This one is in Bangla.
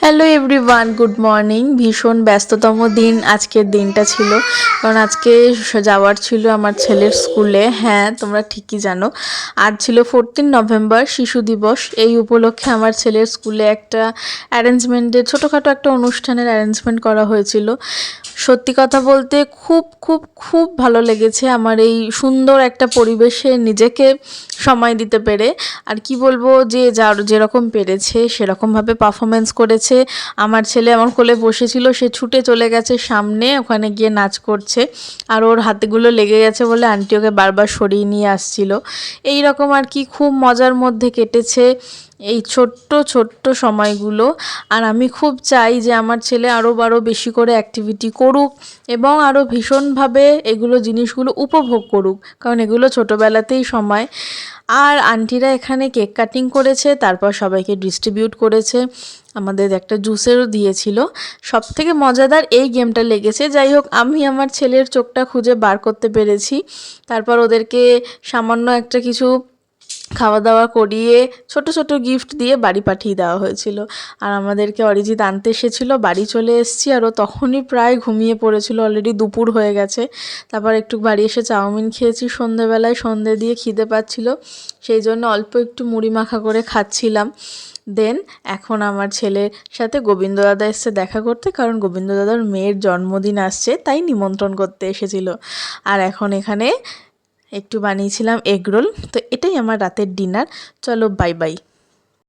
Hello everyone, good morning. ভীষণ ব্যস্ততম দিন আজকের দিনটা ছিল, কারণ আজকে যাওয়ার ছিল আমার ছেলের স্কুলে। হ্যাঁ, তোমরা ঠিকই জানো, আজ ছিল 14 নভেম্বর, শিশু দিবস। এই উপলক্ষে আমার ছেলের স্কুলে একটা ছোটোখাটো একটা অনুষ্ঠানের অ্যারেঞ্জমেন্ট করা হয়েছিল। সত্যি কথা বলতে খুব খুব খুব ভালো লেগেছে আমার এই সুন্দর একটা পরিবেশে নিজেকে সময় দিতে পেরে। আর কি বলবো, যে যার যেরকম পেরেছে সেরকমভাবে পারফরমেন্স করেছে। আমার ছেলে আমার কোলে বসেছিল, সে ছুটে চলে গেছে সামনে, ওখানে গিয়ে নাচ করছে। আর ওর হাতগুলো লেগে গেছে বলে আন্টি ওকে বারবার সরিয়ে নিয়ে আসছিল। এই রকম আর কি, খুব মজার মধ্যে কেটেছে এই ছোট্ট ছোট্ট সময়গুলো। আর আমি খুব চাই যে আমার ছেলে আরও বেশি করে অ্যাক্টিভিটি করুক এবং আরও ভীষণভাবে এগুলো জিনিসগুলো উপভোগ করুক, কারণ এগুলো ছোটোবেলাতেই সময়। আর আন্টিরা এখানে কেক কাটিং করেছে, তারপর সবাইকে ডিস্ট্রিবিউট করেছে, আমাদের একটা জুসেরও দিয়েছিল। সবথেকে মজাদার এই গেমটা লেগেছে। যাই হোক, আমি আমার ছেলের চোখটা খুঁজে বার করতে পেরেছি। তারপর ওদেরকে সামান্য একটা কিছু খাওয়া দাওয়া করিয়ে ছোট ছোট গিফট দিয়ে বাড়ি পাঠিয়ে দেওয়া হয়েছিল। আর আমাদেরকে অরিজিৎ আনতে এসেছিলো, বাড়ি চলে এসেছি, আর ও তখনই প্রায় ঘুমিয়ে পড়েছিল, অলরেডি দুপুর হয়ে গেছে। তারপর একটু বাড়ি এসে চাউমিন খেয়েছি সন্ধেবেলায়, সন্ধে দিয়ে খিদে পাচ্ছিল, সেই জন্য অল্প একটু মুড়ি মাখা করে খাচ্ছিলাম। দেন এখন আমার ছেলের সাথে গোবিন্দ দাদা এসছে দেখা করতে, কারণ গোবিন্দ দাদার মেয়ের জন্মদিন আসছে, তাই নিমন্ত্রণ করতে এসেছিল। আর এখন এখানে একটু বানিয়েছিলাম এগরোল। তো এটাই আমার রাতের ডিনার। চলো, বাই বাই।